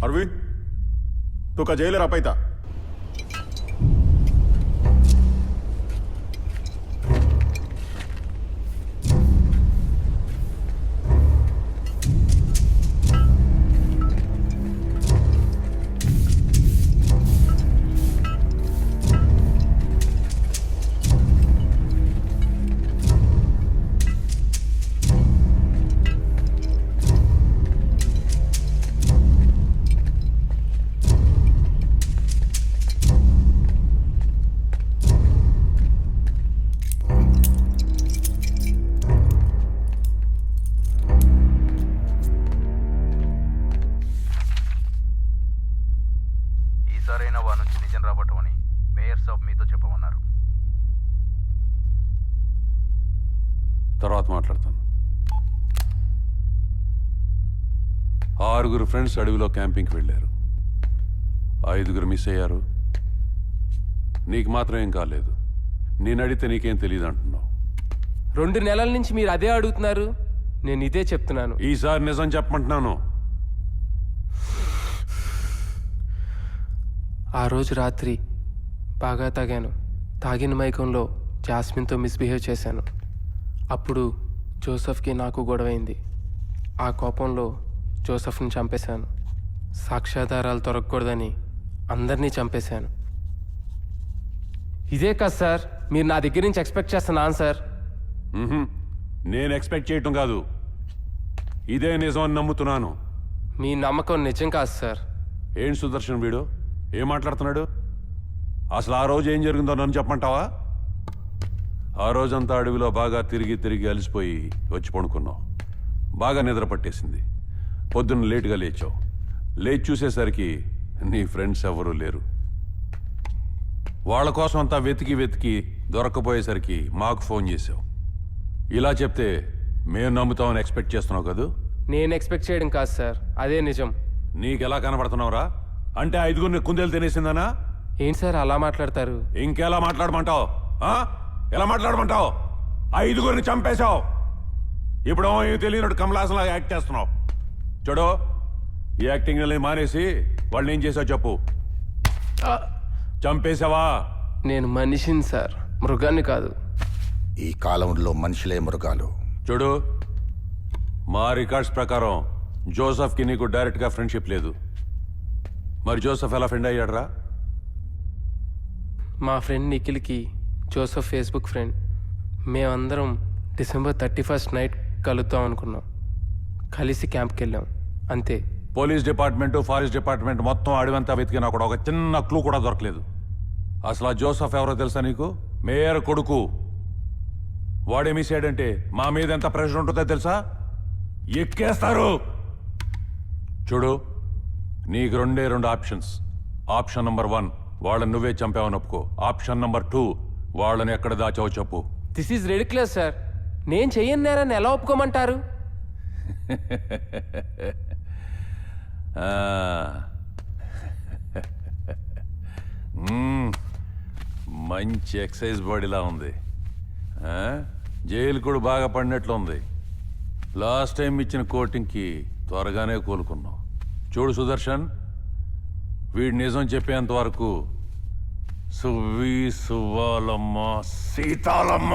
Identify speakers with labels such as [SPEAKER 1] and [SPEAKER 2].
[SPEAKER 1] अरविंद तू का जेल रापायता
[SPEAKER 2] సరైన వా నుంచి నిజం రాబట్టమని మేయర్ సాబ్ మీతో చెప్పమన్నారు.
[SPEAKER 3] తర్వాత మాట్లాడతాను. 6 ఫ్రెండ్స్ అడవిలో క్యాంపింగ్కి వెళ్ళారు. 5 మిస్ అయ్యారు. నీకు మాత్రం ఏం కాలేదు. నేను అడిగితే నీకేం తెలియదు అంటున్నావు.
[SPEAKER 4] 2 నెలల నుంచి మీరు అదే అడుగుతున్నారు. నేను ఇదే చెప్తున్నాను.
[SPEAKER 3] ఈసారి నిజం చెప్పమంటున్నాను.
[SPEAKER 4] ఆ రోజు రాత్రి బాగా తాగాను. తాగిన మైకంలో జాస్మిన్తో మిస్బిహేవ్ చేశాను. అప్పుడు జోసెఫ్కి నాకు గొడవైంది. ఆ కోపంలో జోసెఫ్ని చంపేశాను. సాక్ష్యాధారాలు దొరకకూడదని అందరినీ చంపేశాను. ఇదే కాదు సార్ మీరు నా దగ్గర నుంచి ఎక్స్పెక్ట్ చేస్తున్న ఆన్సర్.
[SPEAKER 3] నేను ఎక్స్పెక్ట్ చేయటం కాదు, ఇదే నిజం అని నమ్ముతున్నాను.
[SPEAKER 4] మీ నమ్మకం నిజం కాదు సార్.
[SPEAKER 3] ఏం సుదర్శన్ వీడు ఏం మాట్లాడుతున్నాడు? అసలు ఆ రోజు ఏం జరిగిందో నన్ను చెప్పమంటావా? ఆ రోజంతా అడవిలో బాగా తిరిగి తిరిగి అలసిపోయి వచ్చి పడుకున్నావు. బాగా నిద్ర పట్టేసింది. పొద్దున్న లేటుగా లేచావు. లేచి చూసేసరికి నీ ఫ్రెండ్స్ ఎవరూ లేరు. వాళ్ళ కోసం అంతా వెతికి వెతికి దొరకపోయేసరికి మాకు ఫోన్ చేసావు. ఇలా చెప్తే మేము నమ్ముతామని ఎక్స్పెక్ట్ చేస్తున్నావు కదూ?
[SPEAKER 4] నేను ఎక్స్పెక్ట్ చేయడం కాదు సార్, అదే నిజం.
[SPEAKER 3] నీకెలా కనబడుతున్నావురా? అంటే 5 కుందేలు తినేసిందనా?
[SPEAKER 4] ఏంటి సార్ అలా మాట్లాడతారు?
[SPEAKER 3] ఇంకెలా మాట్లాడమంటావు? ఎలా మాట్లాడమంటావు? 5 చంపేశావు. ఇప్పుడు ఏం తెలియనట్టు కమలాసంలాగా యాక్ట్ చేస్తున్నావు. చూడు, ఈ యాక్టింగ్ మానేసి వాళ్ళని ఏం చేసావు చెప్పు. చంపేశావా?
[SPEAKER 4] నేను మనిషిని సార్, మృగాన్ని కాదు.
[SPEAKER 5] ఈ కాలంలో మనుషులే మృగాలు.
[SPEAKER 3] చూడు, మా రికార్డ్స్ ప్రకారం జోసెఫ్కి నీకు డైరెక్ట్గా ఫ్రెండ్షిప్ లేదు. మరి జోసెఫ్ ఎలా ఫ్రెండ్ అయ్యాడరా?
[SPEAKER 4] మా ఫ్రెండ్ నిఖిల్కి జోసెఫ్ ఫేస్బుక్ ఫ్రెండ్. మేమందరం December 31st నైట్ కలుద్దాం అనుకున్నాం. కలిసి క్యాంప్కి వెళ్ళాం, అంతే.
[SPEAKER 3] పోలీస్ డిపార్ట్మెంట్, ఫారెస్ట్ డిపార్ట్మెంట్ మొత్తం అడవంతా వెతికినా కూడా ఒక చిన్న క్లూ కూడా దొరకలేదు. అసలు ఆ జోసెఫ్ ఎవరో తెలుసా నీకు? మేయర్ కొడుకు. వాడే మిస్ అయ్యాడంటే మా మీద ఎంత ప్రెషర్ ఉంటుందో తెలుసా? ఎక్కేస్తారు. చూడు, నీకు 2 ఆప్షన్స్. ఆప్షన్ నంబర్ 1 వాళ్ళని నువ్వే చంపావని ఒప్పుకో. ఆప్షన్ నంబర్ 2 వాళ్ళని ఎక్కడ దాచావో చెప్పు.
[SPEAKER 4] This is ridiculous sir. నేను చెయ్యను నేరని ఎలా ఒప్పుకోమంటారు?
[SPEAKER 3] మంచి ఎక్సైజ్ బాడీలా ఉంది. జైలు కూడా బాగా పడినట్లు ఉంది. లాస్ట్ టైం ఇచ్చిన కోటింగ్కి త్వరగానే కోలుకున్నావు. చూడు సుదర్శన్, వీడు నిజం చెప్పేంత వరకు సువ్వి సువ్వాలమ్మ సీతాలమ్మ